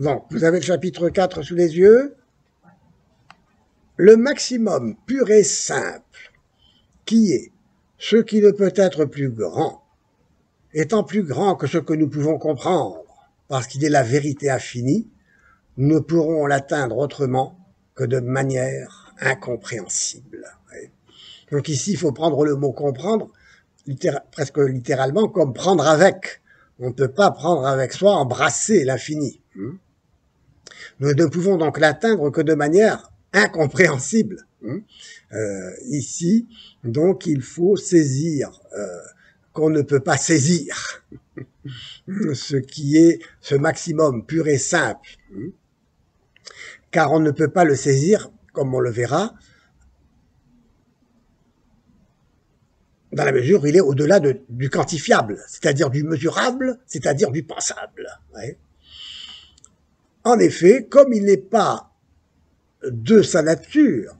Donc, vous avez le chapitre 4 sous les yeux. Le maximum pur et simple, qui est ce qui ne peut être plus grand, étant plus grand que ce que nous pouvons comprendre, parce qu'il est la vérité infinie, nous ne pourrons l'atteindre autrement que de manière incompréhensible. Donc ici, il faut prendre le mot comprendre, presque littéralement, comme prendre avec. On ne peut pas prendre avec soi, embrasser l'infini. Nous ne pouvons donc l'atteindre que de manière incompréhensible. Ici, donc, il faut saisir qu'on ne peut pas saisir, ce qui est ce maximum pur et simple, car on ne peut pas le saisir, comme on le verra, dans la mesure où il est au-delà du quantifiable, c'est-à-dire du mesurable, c'est-à-dire du pensable. Ouais. En effet, comme il n'est pas de sa nature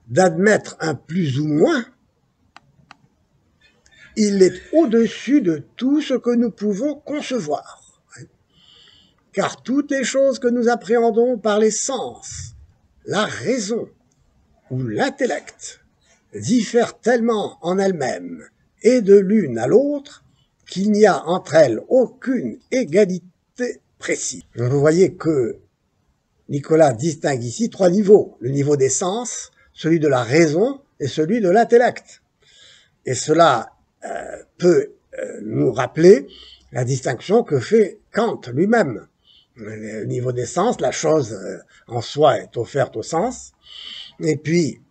d'admettre un plus ou moins, il est au-dessus de tout ce que nous pouvons concevoir. Ouais. Car toutes les choses que nous appréhendons par les sens, la raison ou l'intellect, diffèrent tellement en elles-mêmes et de l'une à l'autre qu'il n'y a entre elles aucune égalité précise. Vous voyez que Nicolas distingue ici trois niveaux. Le niveau des sens, celui de la raison et celui de l'intellect. Et cela peut nous rappeler la distinction que fait Kant lui-même. Le niveau des sens, la chose en soi est offerte au sens. Et puis,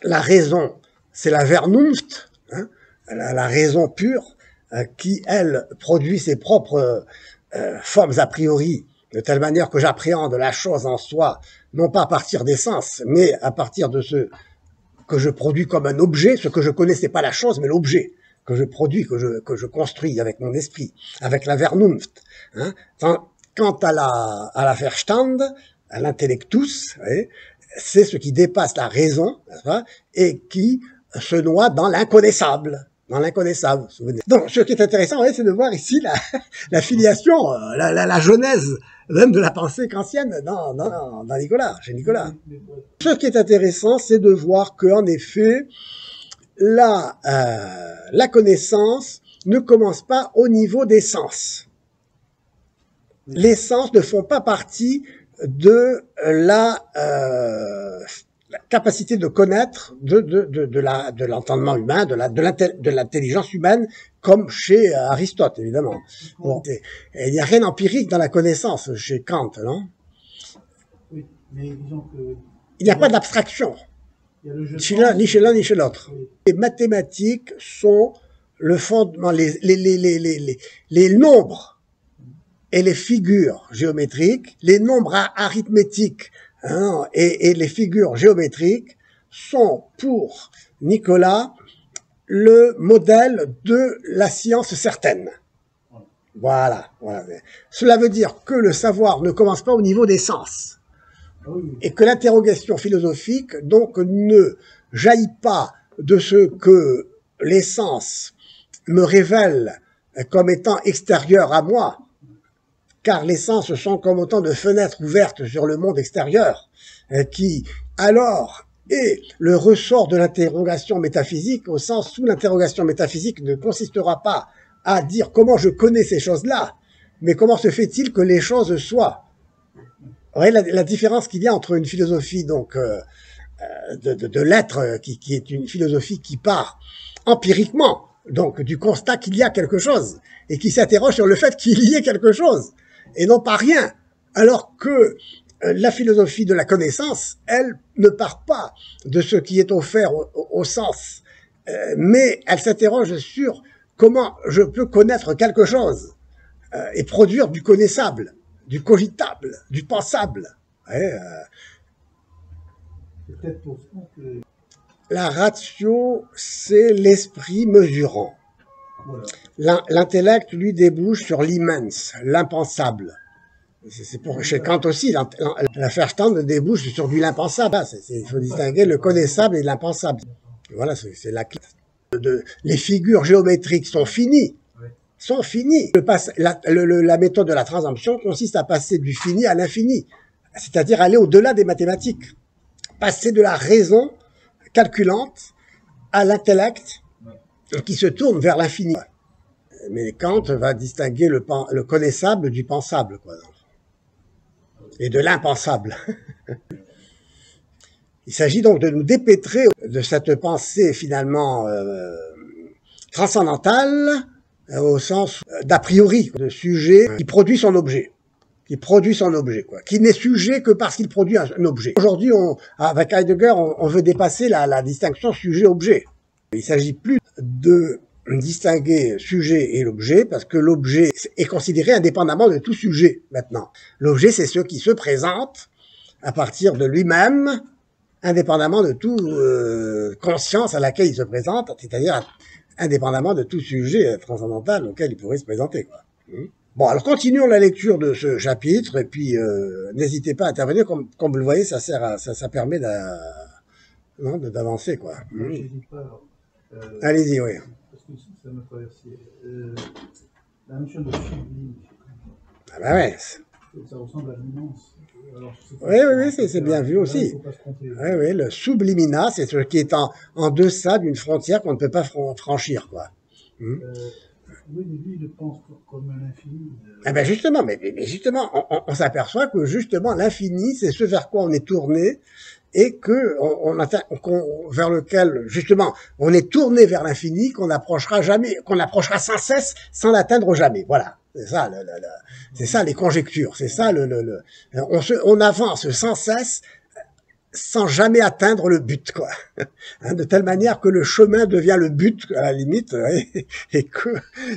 la raison, c'est la Vernunft, hein, la raison pure, qui, elle, produit ses propres formes a priori, de telle manière que j'appréhende la chose en soi, non pas à partir des sens, mais à partir de ce que je produis comme un objet, ce que je connais, c'est pas la chose, mais l'objet que je produis, que je construis avec mon esprit, avec la Vernunft. Hein. Quant à la Verstand, à l'intellectus, c'est ce qui dépasse la raison, et qui se noie dans l'inconnaissable. Dans l'inconnaissable. Donc, ce qui est intéressant, c'est de voir ici la filiation, la genèse même de la pensée kantienne dans Nicolas, chez Nicolas. Ce qui est intéressant, c'est de voir qu'en effet, la connaissance ne commence pas au niveau des sens. Les sens ne font pas partie de la capacité de connaître de l'entendement humain, de l'intelligence humaine, comme chez Aristote, évidemment. Bon, il n'y a rien d'empirique dans la connaissance chez Kant, non? Oui, mais disons que... Il n'y a pas d'abstraction, ni chez l'un ni chez l'autre. Oui. Les mathématiques sont le fondement, les nombres et les figures géométriques, les nombres arithmétiques, hein, et les figures géométriques sont pour Nicolas le modèle de la science certaine. Voilà. Cela veut dire que le savoir ne commence pas au niveau des sens. Et que l'interrogation philosophique, donc, ne jaillit pas de ce que les sens me révèlent comme étant extérieurs à moi, car les sens sont comme autant de fenêtres ouvertes sur le monde extérieur, qui, alors, est le ressort de l'interrogation métaphysique, au sens où l'interrogation métaphysique ne consistera pas à dire comment je connais ces choses-là, mais comment se fait-il que les choses soient. Vous voyez la différence qu'il y a entre une philosophie donc de l'être, qui est une philosophie qui part empiriquement, donc du constat qu'il y a quelque chose, et qui s'interroge sur le fait qu'il y ait quelque chose, et non pas rien, alors que la philosophie de la connaissance, elle ne part pas de ce qui est offert au sens, mais elle s'interroge sur comment je peux connaître quelque chose, et produire du connaissable, du cogitable, du pensable. Peut-être pour ça que... La ratio, c'est l'esprit mesurant. Voilà. L'intellect, lui, débouche sur l'immense, l'impensable. C'est pour chez Kant aussi, la Verstand débouche sur du l'impensable. Il faut distinguer le connaissable et l'impensable. Voilà, c'est la clé. Les figures géométriques sont finies. sont finis. La méthode de la transemption consiste à passer du fini à l'infini, c'est-à-dire aller au-delà des mathématiques, passer de la raison calculante à l'intellect qui se tourne vers l'infini. Mais Kant va distinguer le connaissable du pensable, quoi, et de l'impensable. Il s'agit donc de nous dépêtrer de cette pensée finalement transcendantale, au sens d'a priori, de sujet qui produit son objet. Qui n'est sujet que parce qu'il produit un objet. Aujourd'hui, avec Heidegger, on veut dépasser la distinction sujet-objet. Il ne s'agit plus de distinguer sujet et l'objet, parce que l'objet est considéré indépendamment de tout sujet, maintenant. L'objet, c'est ce qui se présente à partir de lui-même, indépendamment de toute conscience à laquelle il se présente, c'est-à-dire indépendamment de tout sujet transcendantal auquel il pourrait se présenter, quoi. Bon, alors continuons la lecture de ce chapitre, et puis n'hésitez pas à intervenir, comme vous le voyez, ça permet d'avancer, quoi. J'hésite pas, alors. Allez-y, oui. Parce que ça m'a traversé. La notion de sublime. Ah ben ouais. Ça ressemble à l'immense. Oui, c'est bien vu aussi. Faut pas se tromper. Oui, le sublimina, c'est ce qui est en deçà d'une frontière qu'on ne peut pas franchir, quoi. Oui, mais lui, il le pense comme un infini. Eh ben justement, mais justement, on s'aperçoit que justement l'infini, c'est ce vers quoi on est tourné, et que vers lequel justement on est tourné vers l'infini, qu'on approchera sans cesse, sans l'atteindre jamais. Voilà, c'est ça, c'est ça les conjectures, c'est ça on avance sans cesse, sans jamais atteindre le but, quoi. Hein, de telle manière que le chemin devient le but, à la limite, et que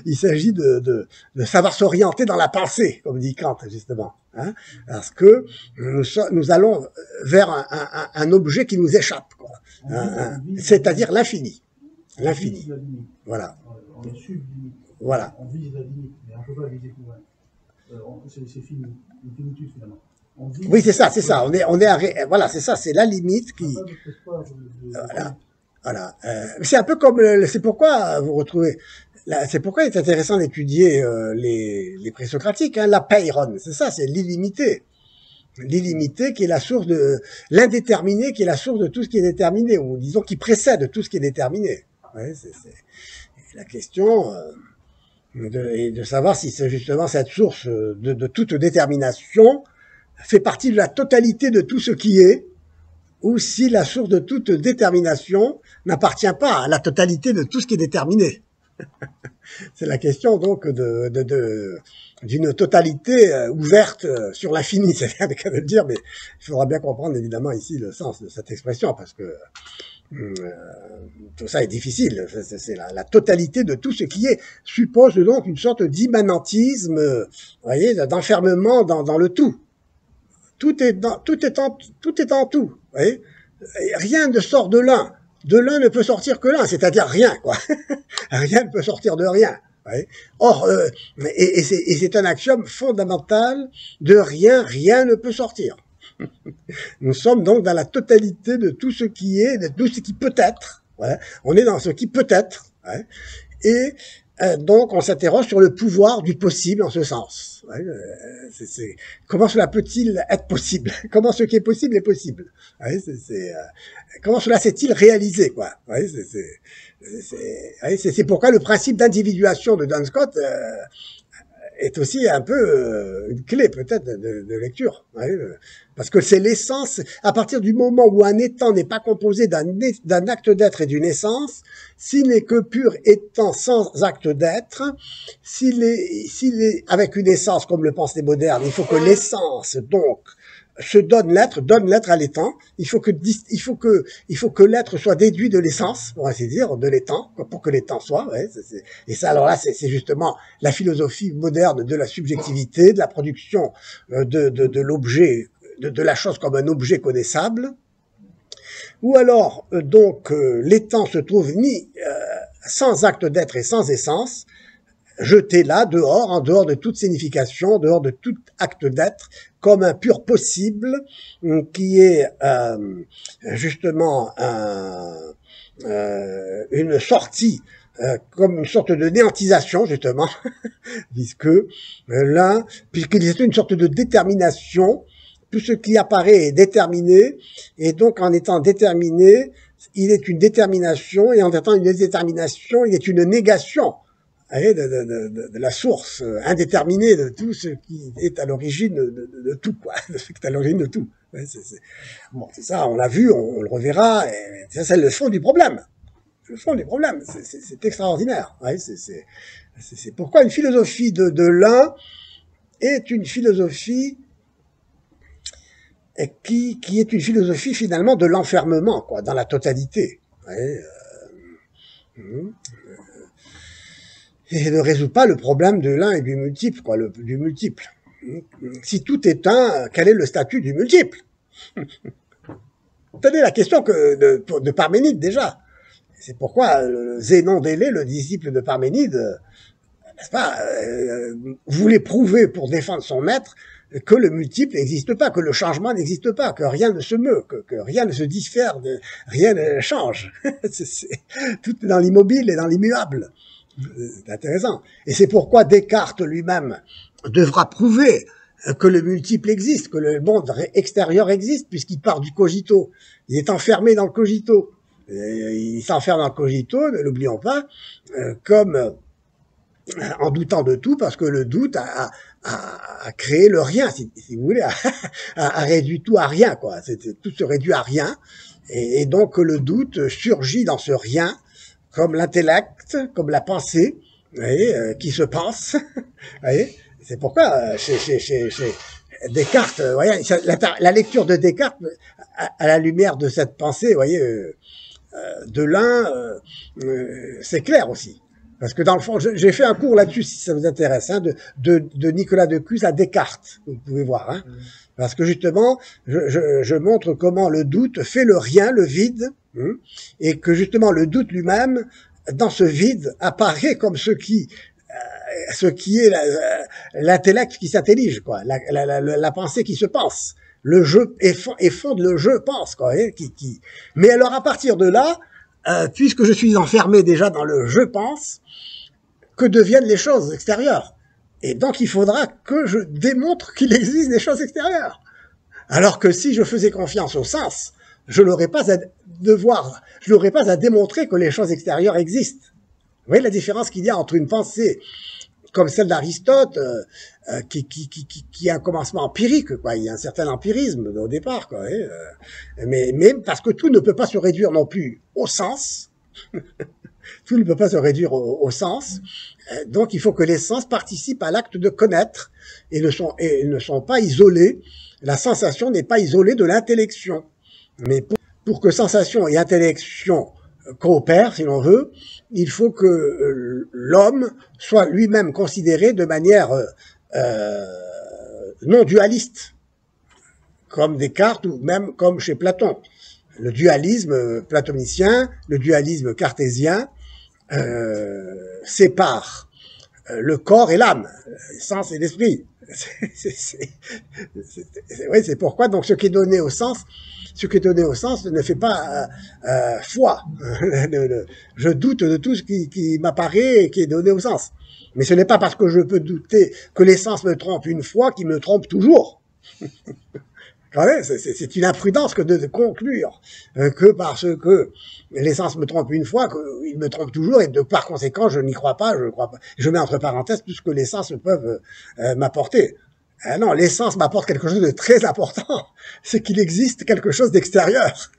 il s'agit de savoir s'orienter dans la pensée, comme dit Kant, justement. Hein, parce que nous allons vers un objet qui nous échappe, quoi. C'est-à-dire l'infini. L'infini. Voilà. On est sub-limite. Voilà. On vise la limite, mais on ne peut pas viser plus loin. C'est fini. Une finitude, finalement. Oui, c'est ça. Voilà, c'est ça, c'est la limite qui. Voilà. C'est un peu comme, c'est pourquoi vous retrouvez, c'est pourquoi il est intéressant d'étudier les présocratiques, hein, la peiron, c'est ça, c'est l'illimité. L'illimité qui est la source de, l'indéterminé qui est la source de tout ce qui est déterminé, ou disons qui précède tout ce qui est déterminé. Ouais, c'est la question de savoir si c'est justement cette source de toute détermination fait partie de la totalité de tout ce qui est, ou si la source de toute détermination n'appartient pas à la totalité de tout ce qui est déterminé. C'est la question donc d'une totalité ouverte sur l'infini, c'est bien le cas de le dire, mais il faudra bien comprendre évidemment ici le sens de cette expression, parce que tout ça est difficile. C'est la totalité de tout ce qui est suppose donc une sorte d'immanentisme, vous voyez, d'enfermement dans le tout. Tout est en tout, vous voyez. Rien ne sort de l'un. De l'un ne peut sortir que l'un, c'est-à-dire rien, quoi. Rien ne peut sortir de rien. Vous voyez. Or, et c'est un axiome fondamental, de rien ne peut sortir. Nous sommes donc dans la totalité de tout ce qui est, de tout ce qui peut être. Voilà. On est dans ce qui peut être. Ouais. Et donc, on s'interroge sur le pouvoir du possible en ce sens. Ouais, comment cela peut-il être possible? Comment ce qui est possible est possible? Ouais, comment cela s'est-il réalisé, quoi? Ouais, c'est pourquoi le principe d'individuation de Duns Scott est aussi un peu une clé peut-être de lecture. Ouais, parce que c'est l'essence, à partir du moment où un étant n'est pas composé d'un acte d'être et d'une essence, s'il n'est que pur étant sans acte d'être, s'il est avec une essence comme le pensent les modernes, il faut que l'essence donc se donne l'être à l'étant. Il faut que l'être soit déduit de l'essence, pour ainsi dire, de l'étant, pour que l'étant soit. Ouais, et ça, alors là, c'est justement la philosophie moderne de la subjectivité, de la production de l'objet, de la chose comme un objet connaissable. Ou alors, donc, l'étant se trouve ni sans acte d'être et sans essence, jeté là, dehors, en dehors de toute signification, en dehors de tout acte d'être, comme un pur possible, qui est justement une sortie comme une sorte de néantisation, justement, puisque puisqu'il est une sorte de détermination, tout ce qui apparaît est déterminé, et donc en étant déterminé, il est une détermination, et en étant une détermination, il est une négation de la source indéterminée de tout ce qui est à l'origine de tout, quoi, de ce qui est à l'origine de tout. Ouais, bon, c'est ça, on l'a vu, on le reverra, et ça, c'est le fond du problème. Le fond du problème, c'est extraordinaire. Ouais, c'est pourquoi une philosophie de l'un est une philosophie qui est une philosophie finalement de l'enfermement, quoi, dans la totalité. Ouais, et ne résout pas le problème de l'un et du multiple, quoi, du multiple. Si tout est un, quel est le statut du multiple? Tenez la question de Parménide déjà. C'est pourquoi Zénon d'Élée, le disciple de Parménide, n'est-ce pas, voulait prouver pour défendre son maître que le multiple n'existe pas, que le changement n'existe pas, que rien ne se meut, que rien ne se diffère, rien ne change. Tout est dans l'immobile et dans l'immuable. C'est intéressant. Et c'est pourquoi Descartes lui-même devra prouver que le multiple existe, que le monde extérieur existe, puisqu'il part du cogito. Il est enfermé dans le cogito. Il s'enferme dans le cogito, ne l'oublions pas, comme en doutant de tout, parce que le doute a créé le rien, si vous voulez, a réduit tout à rien, quoi. Tout se réduit à rien, et donc le doute surgit dans ce rien, comme l'intellect, comme la pensée, vous voyez, qui se pense. Vous voyez, c'est pourquoi chez Descartes, vous voyez, la lecture de Descartes, à la lumière de cette pensée, vous voyez, de l'un, c'est clair aussi. Parce que dans le fond, j'ai fait un cours là-dessus, si ça vous intéresse, hein, de Nicolas de Cuse à Descartes, vous pouvez voir. Hein. Parce que justement, je montre comment le doute fait le rien, le vide, et que justement le doute lui-même, dans ce vide, apparaît comme ce qui est l'intellect qui s'intellige, quoi, la pensée qui se pense. Le jeu et fonde le je pense, quoi. Mais alors à partir de là, puisque je suis enfermé déjà dans le je pense, que deviennent les choses extérieures? Et donc il faudra que je démontre qu'il existe des choses extérieures. Alors que si je faisais confiance au sens, je n'aurais pas à démontrer que les choses extérieures existent. Vous voyez la différence qu'il y a entre une pensée comme celle d'Aristote, qui a un commencement empirique, quoi. Il y a un certain empirisme au départ, quoi. Mais parce que tout ne peut pas se réduire non plus au sens. Tout ne peut pas se réduire au sens. Donc il faut que les sens participent à l'acte de connaître et ne sont pas isolés. La sensation n'est pas isolée de l'intellection. Mais pour que sensation et intellection coopèrent, si l'on veut, il faut que l'homme soit lui-même considéré de manière non dualiste, comme Descartes ou même comme chez Platon. Le dualisme platonicien, le dualisme cartésien sépare le corps et l'âme, le sens et l'esprit. Oui, c'est pourquoi donc ce qui est donné au sens ne fait pas foi. Je doute de tout ce qui m'apparaît et qui est donné au sens. Mais ce n'est pas parce que je peux douter que les sens me trompent une fois qu'ils me trompent toujours. C'est une imprudence que de conclure que parce que les sens me trompent une fois, qu'ils me trompent toujours, et par conséquent, je n'y crois pas, je crois pas. Je mets entre parenthèses tout ce que les sens peuvent m'apporter. Non, les sens m'apportent quelque chose de très important, c'est qu'il existe quelque chose d'extérieur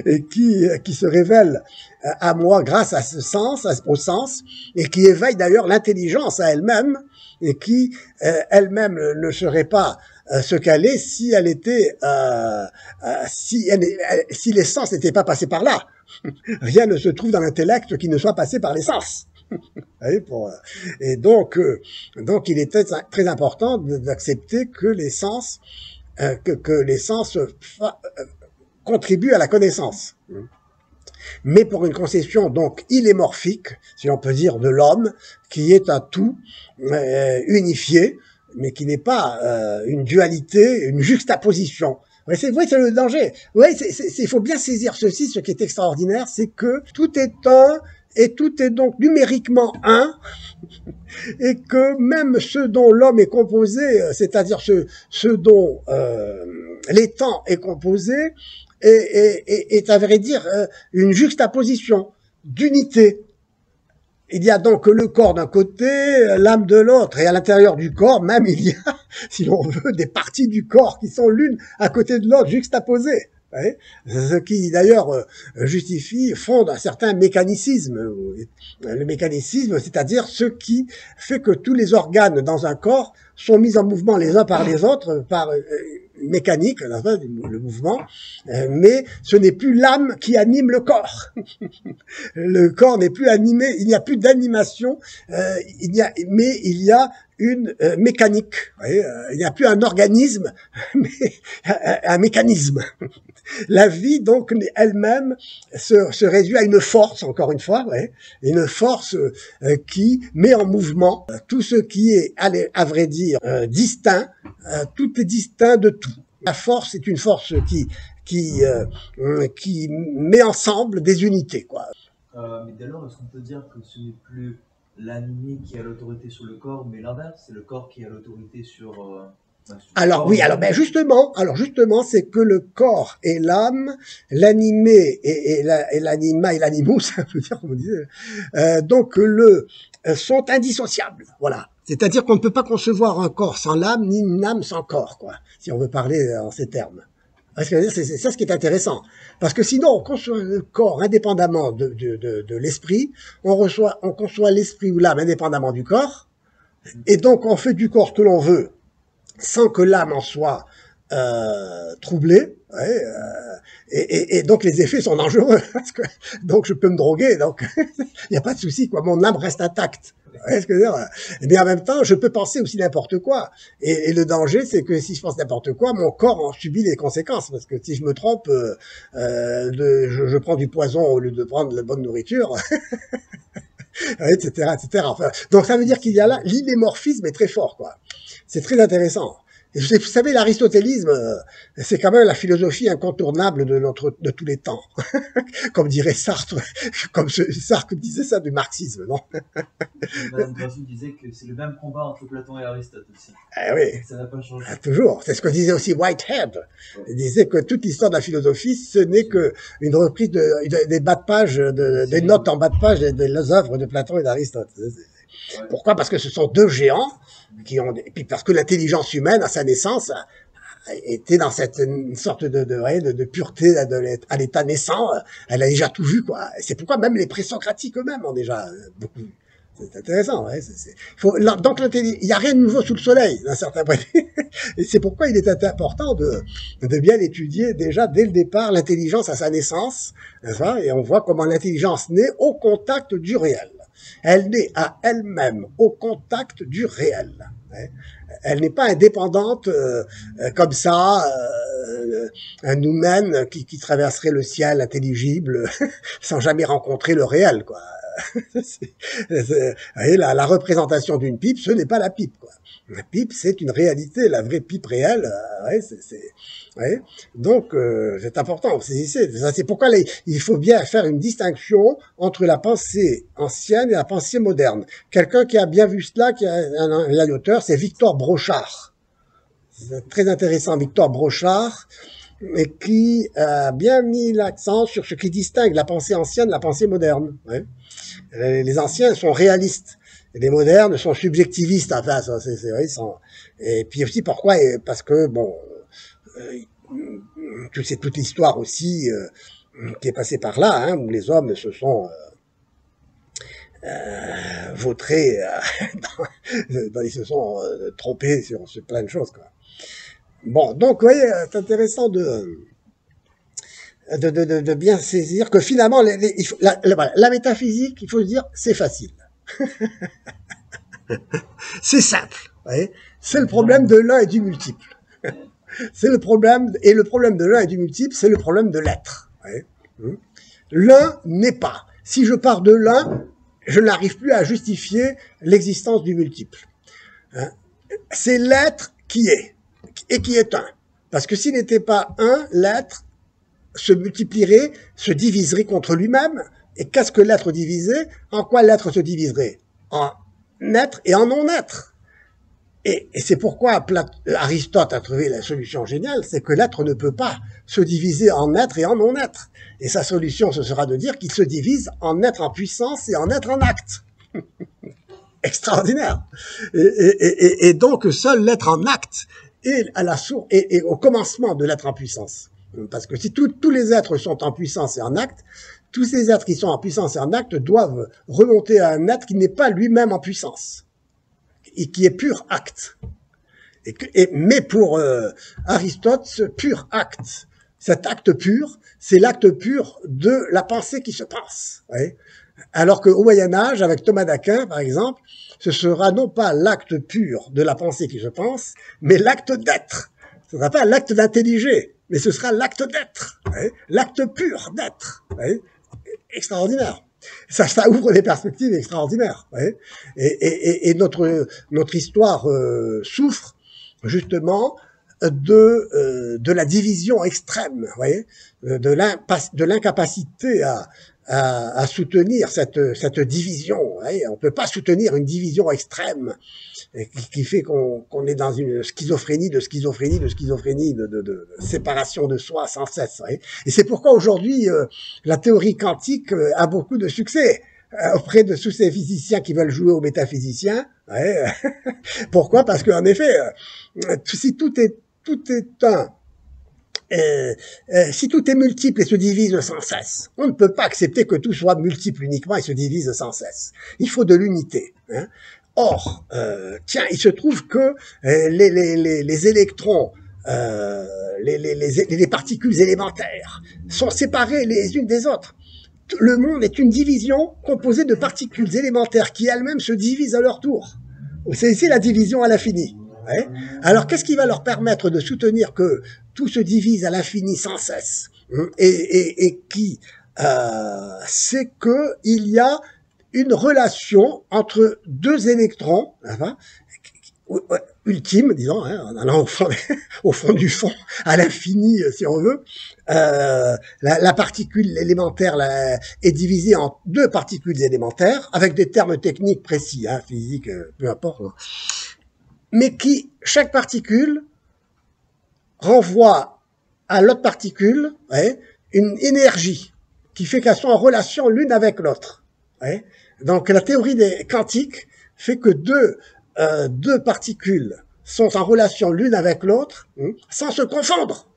et qui se révèle à moi grâce à ce sens, au sens, et qui éveille d'ailleurs l'intelligence à elle-même, et qui elle-même ne serait pas ce qu'elle est si elle était, si les sens n'étaient pas passés par là. Rien ne se trouve dans l'intellect qui ne soit passé par les sens. Et donc il est très important d'accepter que les sens, contribuent à la connaissance. Mais pour une conception donc illémorphique, si on peut dire, de l'homme, qui est un tout unifié, mais qui n'est pas une dualité, une juxtaposition. Ouais, c'est le danger. Ouais, il faut bien saisir ceci. Ce qui est extraordinaire, c'est que tout est un et tout est donc numériquement un, et que même ce dont l'homme est composé, c'est-à-dire ce dont l'étang est composé, est à vrai dire une juxtaposition d'unité. Il y a donc le corps d'un côté, l'âme de l'autre, et à l'intérieur du corps, même il y a, si l'on veut, des parties du corps qui sont l'une à côté de l'autre, juxtaposées. Ouais. Ce qui d'ailleurs justifie, fonde un certain mécanicisme. Le mécanicisme, c'est-à-dire ce qui fait que tous les organes dans un corps sont mis en mouvement les uns par les autres, par mécanique, le mouvement, mais ce n'est plus l'âme qui anime le corps. Le corps n'est plus animé, il n'y a plus d'animation, mais il y a une mécanique. Il n'y a plus un organisme, mais un mécanisme. La vie, donc, elle-même se réduit à une force, encore une fois, une force qui met en mouvement tout ce qui est, à vrai dire, distinct, tout est distinct de tout. La force est une force qui met ensemble des unités, quoi. Mais dès lors, est-ce qu'on peut dire que ce n'est plus l'animé qui a l'autorité sur le corps, mais l'inverse, c'est le corps qui a l'autorité sur alors oui, alors ben justement, c'est que le corps et l'âme, l'animé et l'anima et l'animus, ça veut dire comme on disait, donc sont indissociables. Voilà. C'est-à-dire qu'on ne peut pas concevoir un corps sans l'âme, ni une âme sans corps, quoi. Si on veut parler en ces termes. C'est ça ce qui est intéressant. Parce que sinon, on conçoit le corps indépendamment de l'esprit, on conçoit l'esprit ou l'âme indépendamment du corps, et donc on fait du corps ce que l'on veut, sans que l'âme en soit troublée, et donc les effets sont dangereux. Parce que, donc je peux me droguer, donc il n'y a pas de souci, quoi. Mon âme reste intacte. Ce que je veux dire. Mais en même temps, je peux penser aussi n'importe quoi. Et le danger, c'est que si je pense n'importe quoi, mon corps en subit les conséquences. Parce que si je me trompe, je prends du poison au lieu de prendre la bonne nourriture. etc. Enfin, donc ça veut dire qu'il y a là, l'hymémorphisme est très fort, quoi. C'est très intéressant. Et vous savez, l'aristotélisme, c'est quand même la philosophie incontournable de tous les temps. Comme dirait Sartre, Sartre disait ça du marxisme, non? Madame Grassi disait que c'est le même combat entre Platon et Aristote aussi. Eh oui. Ça n'a pas changé. Toujours. C'est ce que disait aussi Whitehead. Il disait que toute l'histoire de la philosophie, ce n'est que une reprise des bas de page, des notes en bas de page des œuvres de Platon et d'Aristote. Ouais. Pourquoi? Parce que ce sont deux géants et puis parce que l'intelligence humaine, à sa naissance, était dans une sorte de pureté à l'état naissant. Elle a déjà tout vu, quoi. C'est pourquoi même les présocratiques eux-mêmes ont déjà beaucoup vu. C'est intéressant, donc il n'y a rien de nouveau sous le soleil, d'un certain point de vue. Et c'est pourquoi il est important de bien étudier déjà dès le départ l'intelligence à sa naissance, et on voit comment l'intelligence naît au contact du réel. Elle naît à elle-même au contact du réel. Elle n'est pas indépendante comme ça, un humain qui traverserait le ciel intelligible sans jamais rencontrer le réel, quoi. La représentation d'une pipe, ce n'est pas la pipe, quoi. La pipe, c'est une réalité, la vraie pipe réelle. Donc, c'est important. C'est pourquoi il faut bien faire une distinction entre la pensée ancienne et la pensée moderne. Quelqu'un qui a bien vu cela, qui a l'auteur, c'est Victor Brochard. C'est très intéressant, Victor Brochard, et qui a bien mis l'accent sur ce qui distingue la pensée ancienne de la pensée moderne. Les anciens sont réalistes. Les modernes sont subjectivistes, enfin, c'est vrai, et puis aussi pourquoi? Parce que, bon, c'est toute l'histoire aussi qui est passée par là, où les hommes se sont vautrés, ils se sont trompés sur plein de choses, quoi. Bon, donc, vous voyez, c'est intéressant de bien saisir que finalement, la métaphysique, il faut se dire, c'est facile. C'est simple. C'est le problème de l'un et du multiple. C'est le problème, et le problème de l'un et du multiple, c'est le problème de l'être. L'un n'est pas. Si je pars de l'un, je n'arrive plus à justifier l'existence du multiple. C'est l'être qui est, et qui est un. Parce que s'il n'était pas un, l'être se multiplierait, se diviserait contre lui-même, Et qu'est-ce que l'être divisé? En quoi l'être se diviserait? En être et en non-être. Et c'est pourquoi Aristote a trouvé la solution géniale, c'est que l'être ne peut pas se diviser en être et en non-être. Et sa solution, ce sera de dire qu'il se divise en être en puissance et en être en acte. Extraordinaire. Et donc, seul l'être en acte est à la source et au commencement de l'être en puissance. Parce que si tous les êtres sont en puissance et en acte, tous ces êtres qui sont en puissance et en acte doivent remonter à un être qui n'est pas lui-même en puissance et qui est pur acte. Mais pour Aristote, ce pur acte, cet acte pur, c'est l'acte pur de la pensée qui se pense. Ouais. Alors qu'au Moyen-Âge, avec Thomas d'Aquin, par exemple, ce sera non pas l'acte pur de la pensée qui se pense, mais l'acte d'être. Ce ne sera pas l'acte d'intelliger, mais ce sera l'acte d'être. Ouais. L'acte pur d'être. Ouais. Extraordinaire. Ça ouvre des perspectives extraordinaires. Ouais. Et notre histoire souffre justement de la division extrême, vous voyez, de l'incapacité à soutenir cette division. Voyez. On peut pas soutenir une division extrême qui fait qu'on est dans une schizophrénie, de séparation de soi sans cesse. Voyez. Et c'est pourquoi aujourd'hui la théorie quantique a beaucoup de succès auprès de tous ces physiciens qui veulent jouer aux métaphysiciens. Ouais. Pourquoi? Parce qu'en effet, si tout est un, si tout est multiple et se divise sans cesse, on ne peut pas accepter que tout soit multiple uniquement et se divise sans cesse. Il faut de l'unité. Hein. Or, tiens, il se trouve que les électrons, les particules élémentaires sont séparées les unes des autres. Le monde est une division composée de particules élémentaires qui elles-mêmes se divisent à leur tour. C'est ici la division à l'infini. Ouais. Alors, qu'est-ce qui va leur permettre de soutenir que tout se divise à l'infini sans cesse et qui c'est que il y a une relation entre deux électrons, enfin, ultime, disons, hein, en allant au fond du fond, à l'infini, si on veut. La particule élémentaire est divisée en deux particules élémentaires, avec des termes techniques précis, hein, physique, peu importe. Mais chaque particule renvoie à l'autre particule une énergie qui fait qu'elles sont en relation l'une avec l'autre. Ouais. Donc la théorie des quantiques fait que deux particules sont en relation l'une avec l'autre sans se confondre.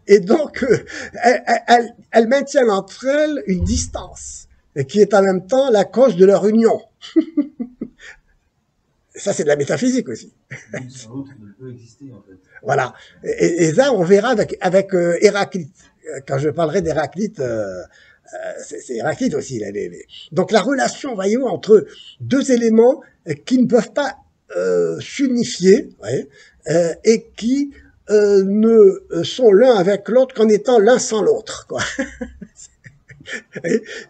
Et donc elles maintiennent entre elles une distance et qui est en même temps la cause de leur union. Ça, c'est de la métaphysique aussi. L'une sans l'autre ne peut exister, en fait. Voilà. Et là, on verra avec Héraclite. Quand je parlerai d'Héraclite, c'est Héraclite aussi. Donc, la relation, voyez-vous, entre deux éléments qui ne peuvent pas s'unifier, et qui ne sont l'un avec l'autre qu'en étant l'un sans l'autre, quoi.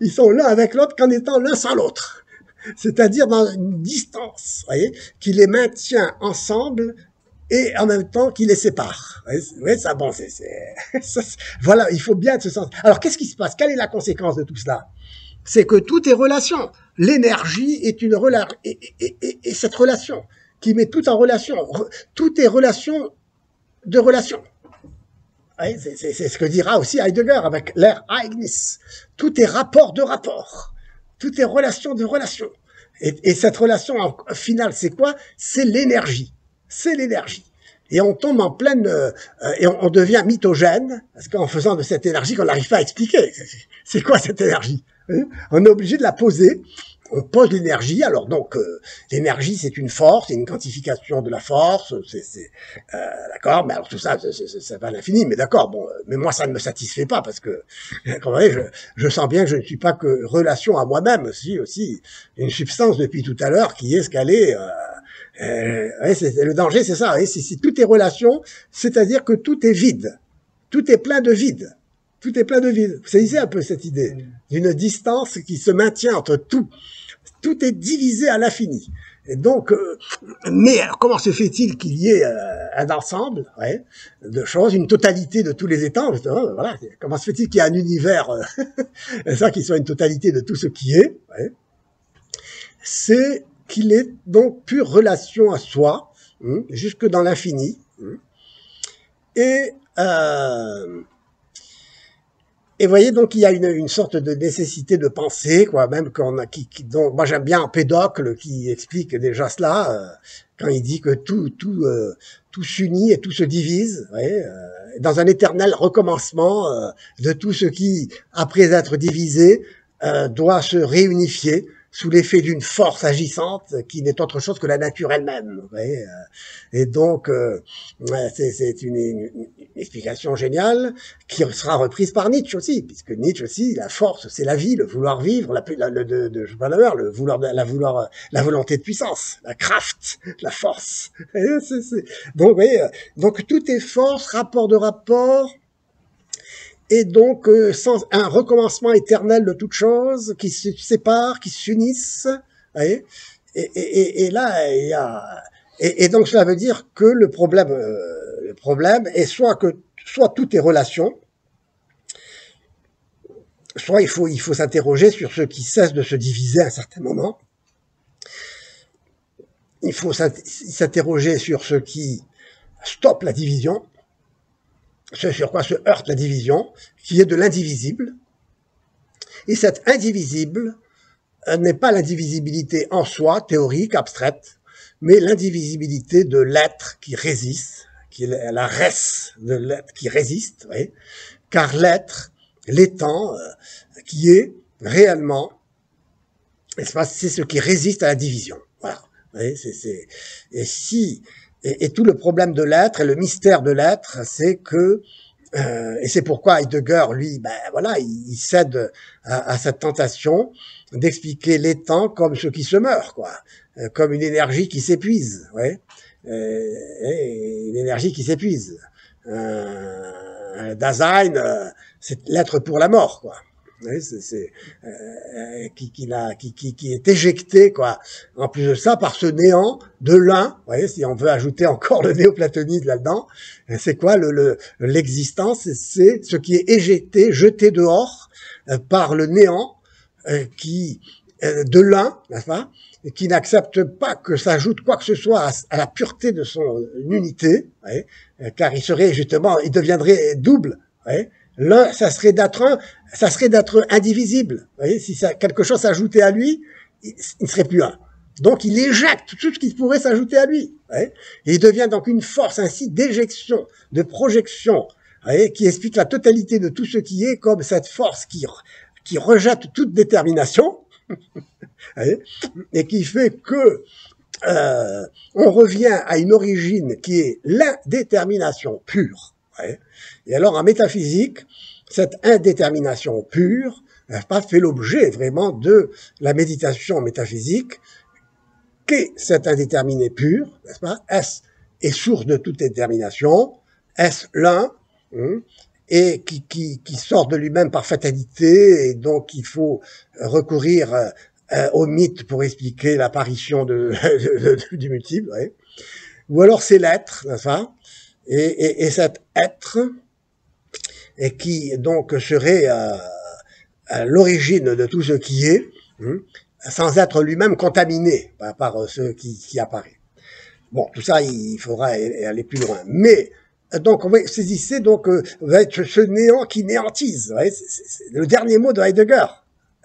Ils sont l'un avec l'autre qu'en étant l'un sans l'autre. C'est-à-dire dans une distance, voyez, qui les maintient ensemble et en même temps qui les sépare. Vous voyez, ça, bon, voilà, il faut bien se sentir. Alors, qu'est-ce qui se passe? Quelle est la conséquence de tout cela? C'est que tout est relation. L'énergie est une relation, et cette relation qui met tout en relation, tout est relation de relation. C'est ce que dira aussi Heidegger avec l'Ereignis. Tout est rapport de rapport. Tout est relation de relation. Et cette relation finale, c'est quoi? C'est l'énergie. C'est l'énergie. Et on tombe en pleine... et on devient mythogène, parce qu'en faisant de cette énergie qu'on n'arrive pas à expliquer. C'est quoi cette énergie? On est obligé de la poser. On pose l'énergie. Alors donc, l'énergie, c'est une force, c'est une quantification de la force. D'accord, mais alors tout ça, c'est pas l'infini. Mais d'accord, bon, mais moi, ça ne me satisfait pas parce que, comme vous voyez, je sens bien que je ne suis pas que relation à moi-même, aussi une substance depuis tout à l'heure qui est ce qu'elle est. Le danger, c'est ça. Si tout est relation, c'est-à-dire que tout est vide, tout est plein de vide. Tout est plein de vide. Vous saisissez un peu cette idée d'une distance qui se maintient entre tout. Tout est divisé à l'infini. Et donc, mais alors, comment se fait-il qu'il y ait un ensemble de choses, une totalité de tous les états, voilà. Comment se fait-il qu'il y ait un univers, ça qui soit une totalité de tout ce qui est, c'est qu'il est donc pure relation à soi, jusque dans l'infini, et vous voyez, donc il y a une sorte de nécessité de penser, quoi, même dont moi j'aime bien Empédocle qui explique déjà cela quand il dit que tout s'unit et tout se divise, dans un éternel recommencement de tout ce qui, après être divisé, doit se réunifier sous l'effet d'une force agissante qui n'est autre chose que la nature elle-même. Et donc, c'est une explication géniale qui sera reprise par Nietzsche aussi, puisque Nietzsche aussi, la force, c'est la vie, le vouloir vivre, la volonté de puissance, la Kraft, la force. Donc, donc tout est force, rapport de rapport. Et donc, sans un recommencement éternel de toutes choses, qui se séparent, qui s'unissent, et là, il y a, et donc cela veut dire que le problème est soit tout est relation, soit il faut s'interroger sur ce qui cesse de se diviser à un certain moment. Il faut s'interroger sur ce qui stoppe la division, ce sur quoi se heurte la division, qui est de l'indivisible. Et cet indivisible n'est pas l'indivisibilité en soi, théorique, abstraite, mais l'indivisibilité de l'être qui résiste, qui est la res de l'être qui résiste, car l'être, l'étant, qui est réellement, c'est ce qui résiste à la division. Voilà. Et tout le problème de l'être et le mystère de l'être, c'est que, et c'est pourquoi Heidegger, lui, il cède à cette tentation d'expliquer l'étant comme ce qui se meurt, quoi, comme une énergie qui s'épuise, une énergie qui s'épuise. Dasein, c'est l'être pour la mort, quoi. Qui est éjecté, quoi. En plus de ça, par ce néant de l'un, si on veut ajouter encore le néoplatonisme là-dedans, c'est quoi l'existence? C'est ce qui est éjecté, jeté dehors par le néant de l'un, n'est-ce pas, qui n'accepte pas que s'ajoute quoi que ce soit à la pureté de son unité, car il deviendrait double. L'un, ça serait d'être indivisible. Vous voyez, si quelque chose s'ajoutait à lui, il ne serait plus un. Donc, il éjecte tout ce qui pourrait s'ajouter à lui. Et il devient donc une force ainsi d'éjection, de projection, qui explique la totalité de tout ce qui est comme cette force qui rejette toute détermination, et qui fait que on revient à une origine qui est l'indétermination pure. Et alors, en métaphysique, cette indétermination pure n'a pas fait l'objet vraiment de la méditation métaphysique. Qu'est cette indéterminée pure, n'est-ce pas? Est source de toute détermination, est l'un, et qui sort de lui-même par fatalité, et donc il faut recourir au mythe pour expliquer l'apparition du multiple, ou alors c'est l'être, n'est-ce pas? Et cet être, et qui donc serait à l'origine de tout ce qui est, sans être lui-même contaminé par ce qui apparaît. Bon, tout ça, il faudra aller plus loin. Mais donc, saisissez donc ce néant qui néantise. C'est le dernier mot de Heidegger.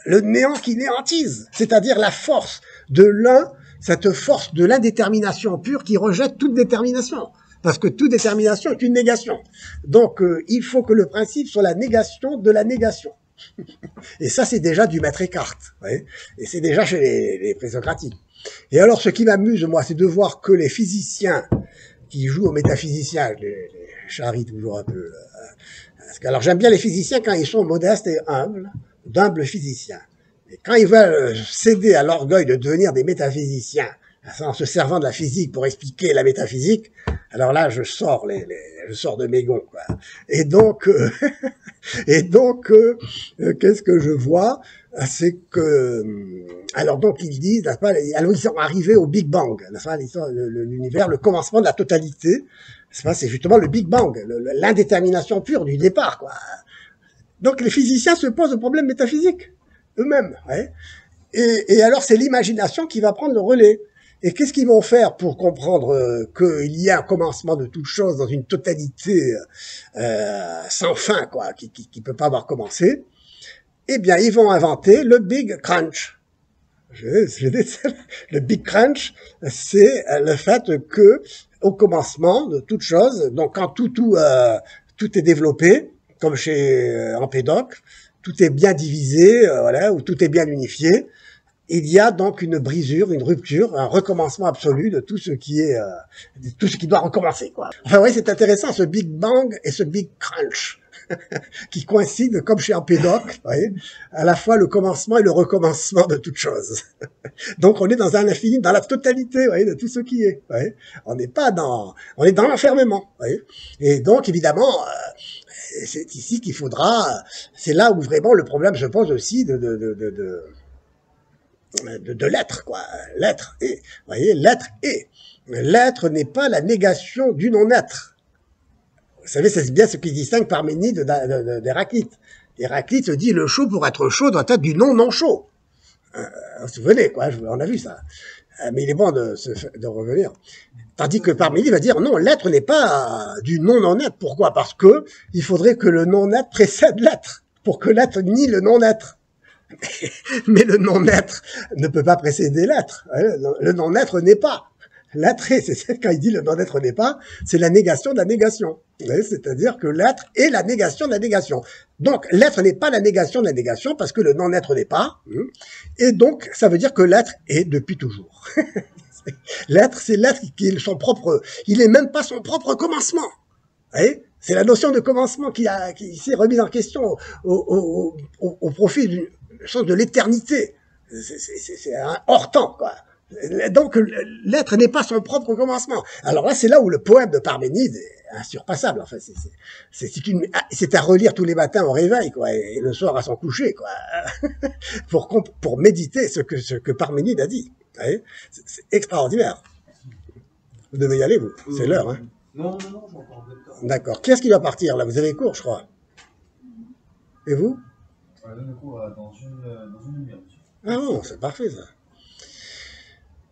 Le néant qui néantise, c'est-à-dire la force de l'un, cette force de l'indétermination pure qui rejette toute détermination. Parce que toute détermination est une négation. Donc, il faut que le principe soit la négation de la négation. Et ça, c'est déjà du maître Eckhart. Et c'est déjà chez les présocratiques. Et alors, ce qui m'amuse, moi, c'est de voir que les physiciens qui jouent aux métaphysiciens, je les charrie toujours un peu. Alors, j'aime bien les physiciens quand ils sont modestes et humbles, d'humbles physiciens. Et quand ils veulent céder à l'orgueil de devenir des métaphysiciens en se servant de la physique pour expliquer la métaphysique, alors là, je sors je sors de mes gonds, quoi. Et donc, qu'est-ce que je vois? C'est que, alors donc ils disent, n'est-ce pas, alors ils sont arrivés au Big Bang, n'est-ce pas, l'univers, le commencement de la totalité, n'est-ce pas, c'est justement le Big Bang, l'indétermination pure du départ, quoi. Donc les physiciens se posent le problème métaphysique eux-mêmes, ouais. Et alors c'est l'imagination qui va prendre le relais. Et qu'est-ce qu'ils vont faire pour comprendre qu'il y a un commencement de toute chose dans une totalité sans fin, quoi, qui peut pas avoir commencé? Eh bien, ils vont inventer le Big Crunch. Le Big Crunch, c'est le fait que, au commencement de toute chose, donc quand tout est développé, comme chez Empédocle, tout est bien divisé, voilà, ou tout est bien unifié, il y a donc une brisure, une rupture, un recommencement absolu de tout ce qui est, tout ce qui doit recommencer, quoi. Enfin, oui, c'est intéressant, ce Big Bang et ce Big Crunch, qui coïncident, comme chez Empédocle, vous voyez, à la fois le commencement et le recommencement de toute chose. Donc, on est dans un infini, dans la totalité, vous voyez, de tout ce qui est, vous voyez. On est dans l'enfermement, vous voyez. Et donc, évidemment, c'est ici qu'il faudra, c'est là où vraiment le problème se pose aussi de l'être, quoi. L'être est. Vous voyez, l'être est. L'être n'est pas la négation du non-être. Vous savez, c'est bien ce qui distingue Parménide d'Héraclite. Héraclite se dit, le chaud, pour être chaud, doit être du non-non-chaud. Vous vous souvenez, quoi, on a vu ça. Mais il est bon de revenir. Tandis que Parménide va dire, non, l'être n'est pas du non-non-être. Pourquoi? Parce que il faudrait que le non-être précède l'être, pour que l'être nie le non-être. Mais le non-être ne peut pas précéder l'être. Le non-être n'est pas. L'être est, c'est quand il dit le non-être n'est pas, c'est la négation de la négation. C'est-à-dire que l'être est la négation de la négation. Donc, l'être n'est pas la négation de la négation parce que le non-être n'est pas. Et donc, ça veut dire que l'être est depuis toujours. L'être, c'est l'être qui est son propre, il n'est même pas son propre commencement. Vous voyez? C'est la notion de commencement qui s'est remise en question au profit d'une chose de l'éternité. C'est un hors temps, quoi. Donc, l'être n'est pas son propre commencement. Alors là, c'est là où le poème de Parménide est insurpassable. Enfin, c'est à relire tous les matins au réveil, quoi, et le soir à son coucher, quoi, pour méditer ce que Parménide a dit. C'est extraordinaire. Vous devez y aller, vous. C'est l'heure, hein. Non, j'ai encore un peu de temps. D'accord. Qui est-ce qui va partir, là? Vous avez cours, je crois. Et vous? On donne le cours dans une demi-heure. Ah non, c'est parfait, ça.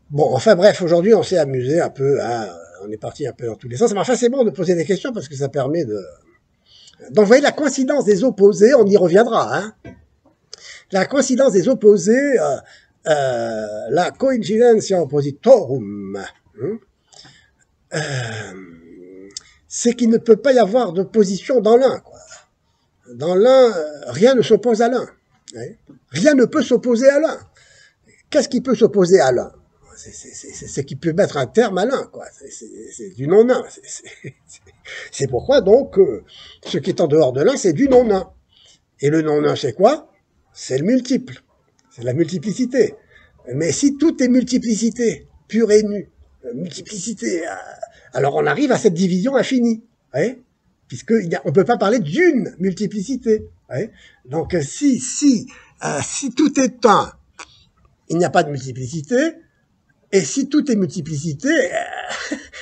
Bon, enfin bref, aujourd'hui, on s'est amusé un peu, hein, on est parti un peu dans tous les sens. Mais enfin, c'est bon de poser des questions parce que ça permet de... Donc, vous voyez, la coïncidence des opposés, on y reviendra, hein. La coïncidence des opposés, la coincidentia oppositorum, c'est qu'il ne peut pas y avoir d'opposition dans l'un, quoi. Dans l'un, rien ne s'oppose à l'un. Rien ne peut s'opposer à l'un. Qu'est-ce qui peut s'opposer à l'un? C'est qui peut mettre un terme à l'un, quoi. C'est du non-un. C'est pourquoi, donc, ce qui est en dehors de l'un, c'est du non-un. Et le non-un, c'est quoi? C'est le multiple. C'est la multiplicité. Mais si tout est multiplicité, pure et nue, multiplicité, alors on arrive à cette division infinie. Ouais, puisqu'on ne peut pas parler d'une multiplicité. Ouais. Donc, si tout est un, il n'y a pas de multiplicité. Et si tout est multiplicité,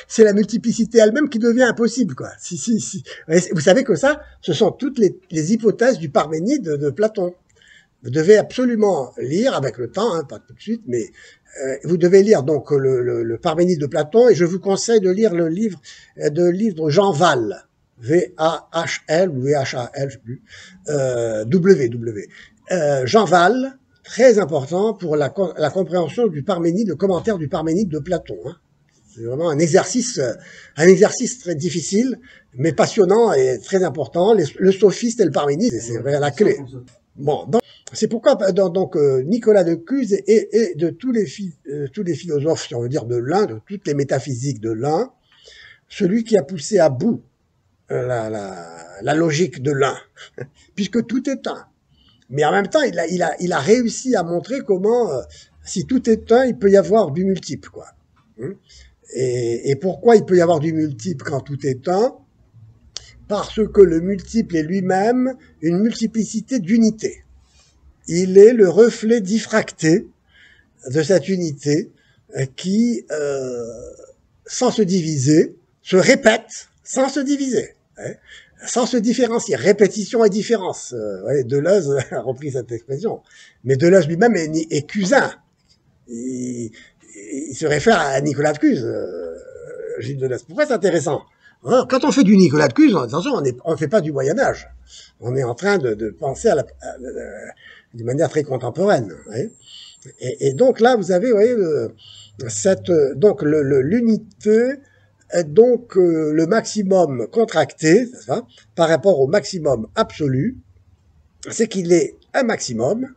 c'est la multiplicité elle-même qui devient impossible, quoi. Si. Vous savez que ça, ce sont toutes les hypothèses du Parménide de Platon. Vous devez absolument lire avec le temps, hein, pas tout de suite, mais vous devez lire donc le Parménide de Platon, et je vous conseille de lire le livre de Jean Val, V-A-H-L ou V-H-A-L, je sais plus, W. Jean Val, très important pour la compréhension du Parménide, le commentaire du Parménide de Platon. Hein. C'est vraiment un exercice très difficile, mais passionnant et très important. Le sophiste et le Parménide, c'est la clé. Bon, donc, c'est pourquoi donc Nicolas de Cuse et de tous les philosophes, si on veut dire de l'un, de toutes les métaphysiques de l'un, celui qui a poussé à bout la logique de l'un, puisque tout est un. Mais en même temps, il a réussi à montrer comment si tout est un, il peut y avoir du multiple, quoi. Et pourquoi il peut y avoir du multiple quand tout est un? Parce que le multiple est lui-même une multiplicité d'unités. Il est le reflet diffracté de cette unité qui, sans se diviser, se répète sans se diviser, sans se différencier. Répétition et différence. Deleuze a repris cette expression. Mais Deleuze lui-même est cusin. Il se réfère à Nicolas de Cuse, Gilles Deleuze. Pourquoi c'est intéressant? Quand on fait du Nicolas de Cuse, attention, on ne fait pas du Moyen-Âge. On est en train de penser d'une manière très contemporaine. Et donc là, vous avez, vous voyez, donc l'unité est donc le maximum contracté, par rapport au maximum absolu, c'est qu'il est un maximum,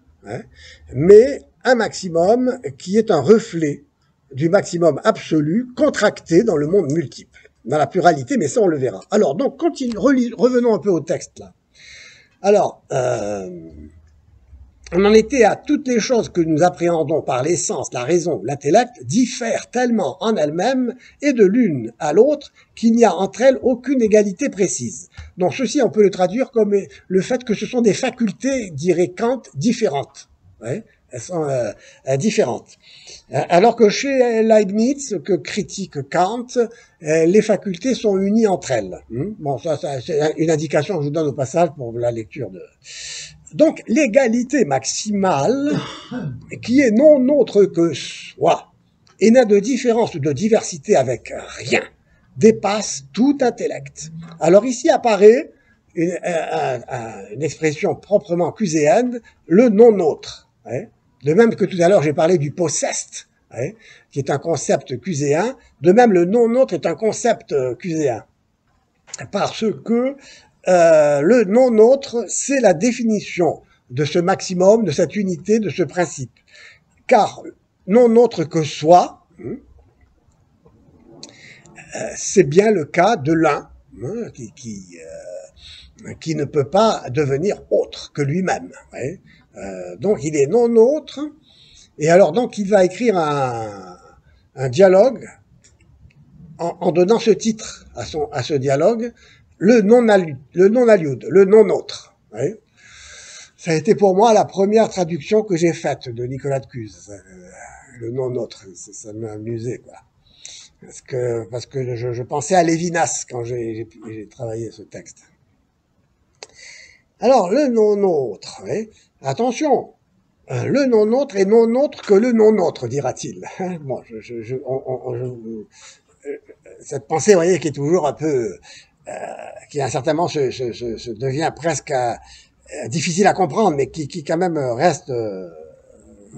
mais un maximum qui est un reflet du maximum absolu contracté dans le monde multiple, dans la pluralité, mais ça on le verra. Alors donc revenons un peu au texte là. Alors, on en était à toutes les choses que nous appréhendons par l'essence, la raison, l'intellect, diffèrent tellement en elles-mêmes et de l'une à l'autre qu'il n'y a entre elles aucune égalité précise. Donc ceci, on peut le traduire comme le fait que ce sont des facultés, dirait Kant, différentes. Elles sont différentes. Alors que chez Leibniz, que critique Kant, les facultés sont unies entre elles. Bon, ça c'est une indication que je vous donne au passage pour la lecture de... Donc, l'égalité maximale, qui est non autre que soi, et n'a de différence ou de diversité avec rien, dépasse tout intellect. Alors ici apparaît une expression proprement cuséenne, le non-autre. De même que tout à l'heure j'ai parlé du possessed, qui est un concept cuséen, de même le non-autre est un concept cuséen. Parce que le non-autre, c'est la définition de ce maximum, de cette unité, de ce principe. Car non autre que soi, c'est bien le cas de l'un qui ne peut pas devenir autre que lui-même. Donc il est non autre, et alors donc il va écrire un dialogue en donnant ce titre à ce dialogue, le non-aliud, le non-autre. Ça a été pour moi la première traduction que j'ai faite de Nicolas de Cuse, le non-autre. Ça m'a amusé, quoi. Parce que je pensais à Lévinas quand j'ai travaillé ce texte. Alors, le non-autre, attention, le non-autre est non autre que le non-autre, dira-t-il. Bon, cette pensée, vous voyez, qui est toujours un peu... qui à un certain moment se devient presque difficile à comprendre, mais qui quand même reste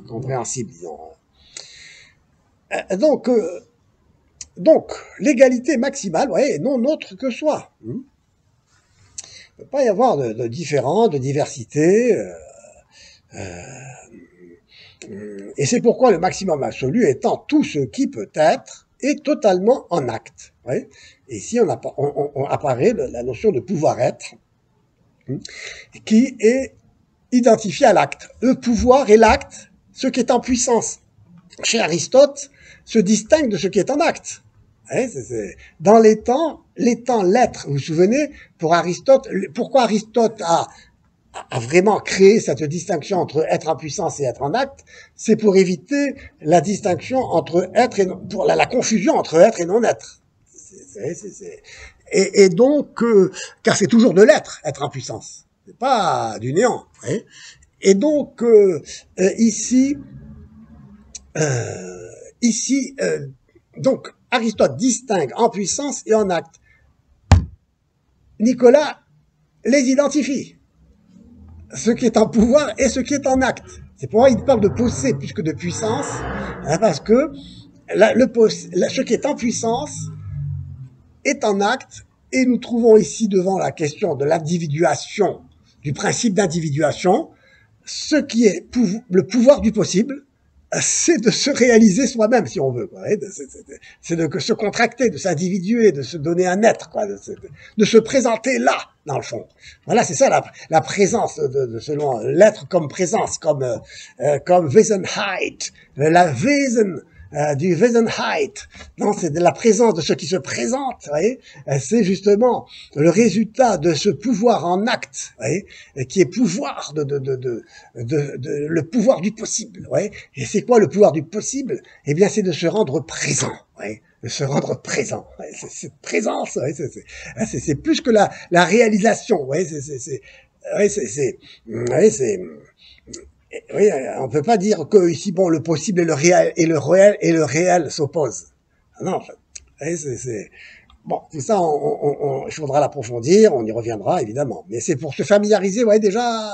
compréhensible, disons. Donc l'égalité maximale, vous voyez, est non autre que soi. Il ne peut pas y avoir de différent, de diversité. Et c'est pourquoi le maximum absolu étant tout ce qui peut être est totalement en acte. Et ici, on apparaît la notion de pouvoir-être qui est identifiée à l'acte. Le pouvoir et l'acte, ce qui est en puissance, chez Aristote, se distingue de ce qui est en acte. Dans les temps, l'être, vous vous souvenez, pour Aristote, pourquoi Aristote a vraiment créé cette distinction entre être en puissance et être en acte, c'est pour éviter la distinction entre être et pour la confusion entre être et non-être. Et donc, car c'est toujours de l'être, être en puissance. C'est pas du néant. Et donc, ici, donc, Aristote distingue en puissance et en acte. Nicolas les identifie. Ce qui est en pouvoir et ce qui est en acte. C'est pourquoi il parle de posséder plus que de puissance, parce que ce qui est en puissance est en acte, et nous trouvons ici devant la question de l'individuation, du principe d'individuation, ce qui est le pouvoir du possible, c'est de se réaliser soi-même, si on veut, quoi. C'est de se contracter, de s'individuer, de se donner un être, quoi, de se présenter là, dans le fond. Voilà, c'est ça la présence, selon l'être comme présence, comme Wesenheit, la Wesen, du Wesenheit. Non, c'est de la présence de ce qui se présente, vous voyez. C'est justement le résultat de ce pouvoir en acte, vous voyez, qui est pouvoir le pouvoir du possible, vous voyez. Et c'est quoi le pouvoir du possible? Eh bien, c'est de se rendre présent, vous voyez, de se rendre présent. Ouais, c'est cette présence, ouais, c'est plus que la réalisation, vous voyez. Oui, on peut pas dire que ici, bon, le possible et le réel s'opposent. Non, en fait, bon, tout ça, il faudra l'approfondir, on y reviendra évidemment. Mais c'est pour se familiariser, ouais, déjà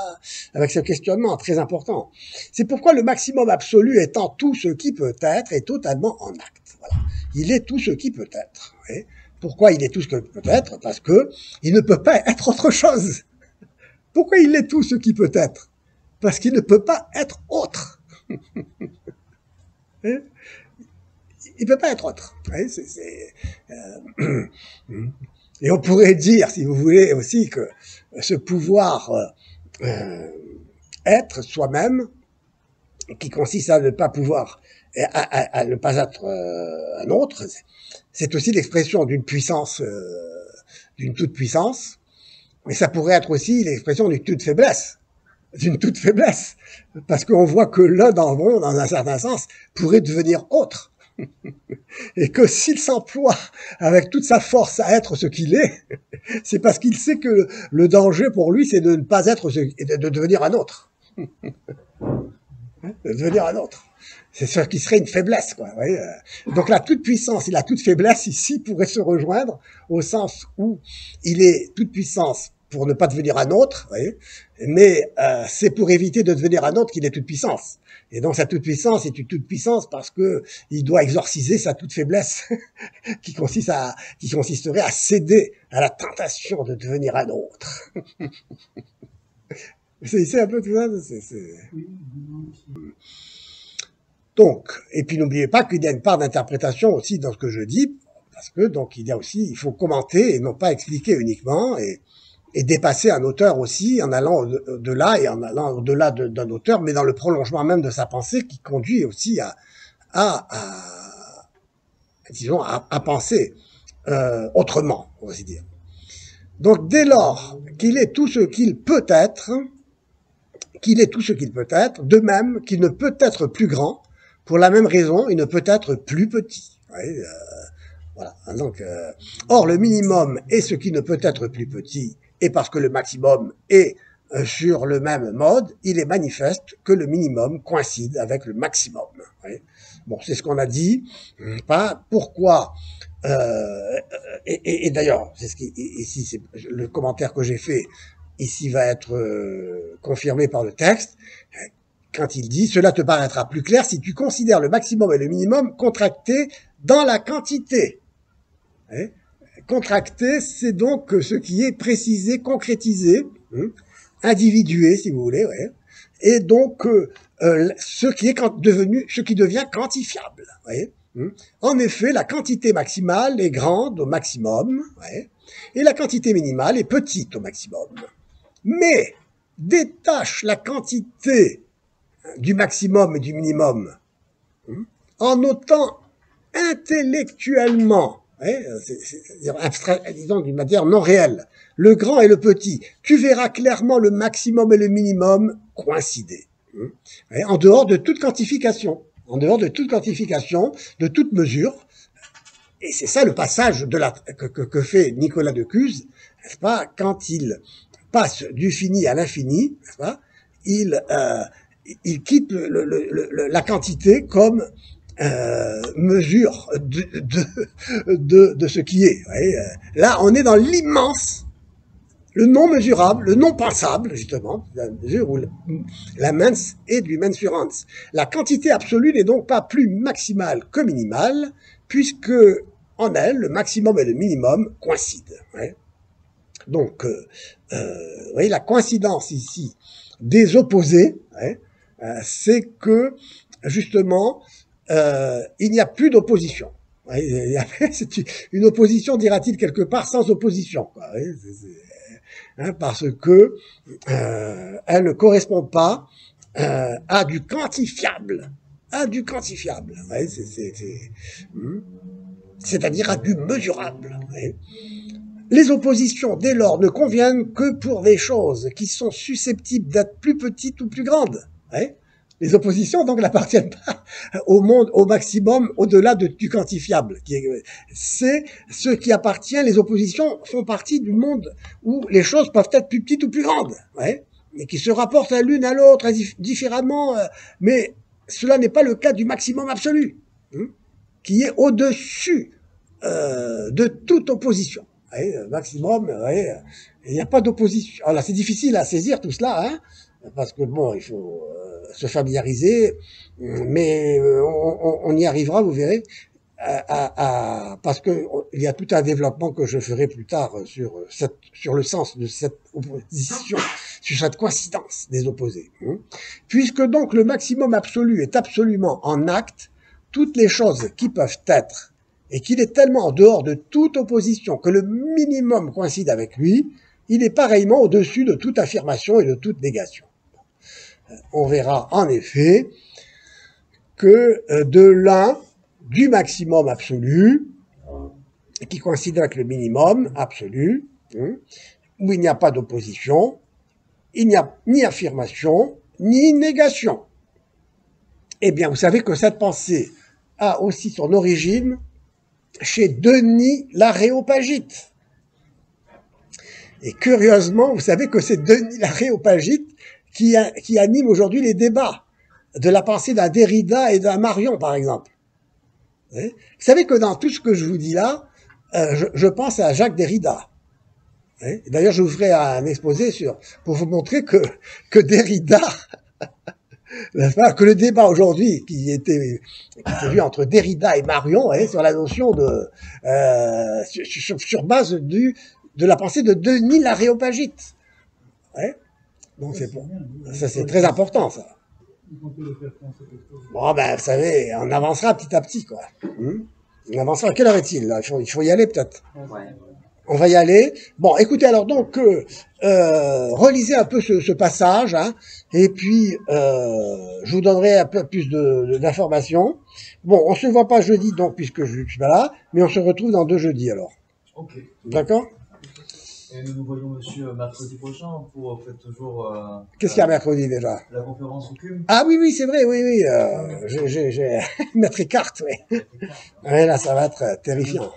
avec ce questionnement très important. C'est pourquoi le maximum absolu étant tout ce qui peut être est totalement en acte. Voilà, il est tout ce qui peut être. Ouais. Pourquoi il est tout ce qui peut être? Parce que il ne peut pas être autre chose. Pourquoi il est tout ce qui peut être? Parce qu'il ne peut pas être autre. Il ne peut pas être autre. Et on pourrait dire, si vous voulez, aussi que ce pouvoir être soi-même, qui consiste à ne pas pouvoir, à ne pas être un autre, c'est aussi l'expression d'une puissance, d'une toute puissance, mais ça pourrait être aussi l'expression d'une toute faiblesse. Parce qu'on voit que l'un dans le monde, dans un certain sens, pourrait devenir autre. Et que s'il s'emploie avec toute sa force à être ce qu'il est, c'est parce qu'il sait que le danger pour lui, c'est de ne pas être de devenir un autre. De devenir un autre. C'est ce qui serait une faiblesse, quoi. Vous voyez. Donc la toute puissance et la toute faiblesse ici pourraient se rejoindre au sens où il est toute puissance pour ne pas devenir un autre, vous voyez, mais c'est pour éviter de devenir un autre qu'il est toute puissance. Et donc sa toute puissance est une toute puissance parce que il doit exorciser sa toute faiblesse qui consisterait à céder à la tentation de devenir un autre. C'est un peu tout ça. Donc, et puis n'oubliez pas qu'il y a une part d'interprétation aussi dans ce que je dis, parce que donc il faut commenter et non pas expliquer uniquement et dépasser un auteur aussi en allant au-delà et en allant au-delà d'un auteur, mais dans le prolongement même de sa pensée qui conduit aussi à penser autrement, on va dire. Donc dès lors qu'il est tout ce qu'il peut être, de même qu'il ne peut être plus grand, pour la même raison, il ne peut être plus petit. Ouais, voilà. Donc, or le minimum est ce qui ne peut être plus petit, et parce que le maximum est sur le même mode, il est manifeste que le minimum coïncide avec le maximum. Ouais. Bon, c'est ce qu'on a dit. Pas pourquoi. Et d'ailleurs, c'est ce qui ici, c'est le commentaire que j'ai fait. Ici va être confirmé par le texte. Quand il dit, cela te paraîtra plus clair si tu considères le maximum et le minimum contractés dans la quantité. Hein? Contracté, c'est donc ce qui est précisé, concrétisé, individué, si vous voulez, ouais. Et donc ce qui devient quantifiable. Voyez. En effet, la quantité maximale est grande au maximum, ouais, et la quantité minimale est petite au maximum. Mais détache la quantité du maximum et du minimum en notant intellectuellement, disons d'une manière non réelle, le grand et le petit, tu verras clairement le maximum et le minimum coïncider. En dehors de toute quantification, de toute mesure. Et c'est ça le passage que fait Nicolas de Cuse, n'est-ce pas, quand il passe du fini à l'infini, n'est-ce pas, il quitte la quantité comme mesure de ce qui est. Voyez. Là, on est dans l'immense, le non mesurable, le non pensable, justement, la mesure où la mens est du mensurans. La quantité absolue n'est donc pas plus maximale que minimale, puisque en elle, le maximum et le minimum coïncident. Voyez. Donc, vous voyez, la coïncidence ici des opposés, c'est que justement, il n'y a plus d'opposition. C'est une opposition, dira-t-il quelque part, sans opposition, quoi. Parce que elle ne correspond pas à du quantifiable, c'est-à-dire à du mesurable. Les oppositions, dès lors, ne conviennent que pour des choses qui sont susceptibles d'être plus petites ou plus grandes. Les oppositions, donc, n'appartiennent pas au monde, au maximum, au-delà du quantifiable. C'est ce qui appartient, les oppositions font partie du monde où les choses peuvent être plus petites ou plus grandes, et qui se rapportent à l'une à l'autre différemment, mais cela n'est pas le cas du maximum absolu, qui est au-dessus de toute opposition. Maximum, il n'y a pas d'opposition. Alors c'est difficile à saisir tout cela, parce que bon, il faut se familiariser, mais on y arrivera, vous verrez, parce que il y a tout un développement que je ferai plus tard sur le sens de cette opposition, sur cette coïncidence des opposés. Puisque donc le maximum absolu est absolument en acte, toutes les choses qui peuvent être, et qu'il est tellement en dehors de toute opposition que le minimum coïncide avec lui, il est pareillement au-dessus de toute affirmation et de toute négation. On verra en effet que de l'un, du maximum absolu, qui coïncide avec le minimum absolu, où il n'y a pas d'opposition, il n'y a ni affirmation, ni négation. Eh bien, vous savez que cette pensée a aussi son origine chez Denis l'Aréopagite. Et curieusement, vous savez que c'est Denis l'Aréopagite qui anime aujourd'hui les débats de la pensée d'un Derrida et d'un Marion, par exemple. Vous savez que dans tout ce que je vous dis là, je pense à Jacques Derrida. D'ailleurs, je vous ferai un exposé pour vous montrer que Derrida, que le débat aujourd'hui qui était vu entre Derrida et Marion sur la notion de sur base de la pensée de Denis l'Aréopagite. Donc ça c'est très important, ça. Bon, ben, vous savez, on avancera petit à petit, quoi. On avancera. Quelle heure est-il, là? Il faut y aller, peut-être. On va y aller. Bon, écoutez, alors, donc, relisez un peu ce passage, et puis, je vous donnerai un peu plus d'informations. Bon, on se voit pas jeudi, donc, puisque je suis pas là, mais on se retrouve dans 2 jeudis, alors. Ok. D'accord? Et nous voyons monsieur mercredi prochain pour toujours... Qu'est-ce qu'il y a mercredi, déjà? La conférence au CUM. Ah oui, c'est vrai, oui. J'ai mettre carte, oui. Ouais, là, ça va être terrifiant.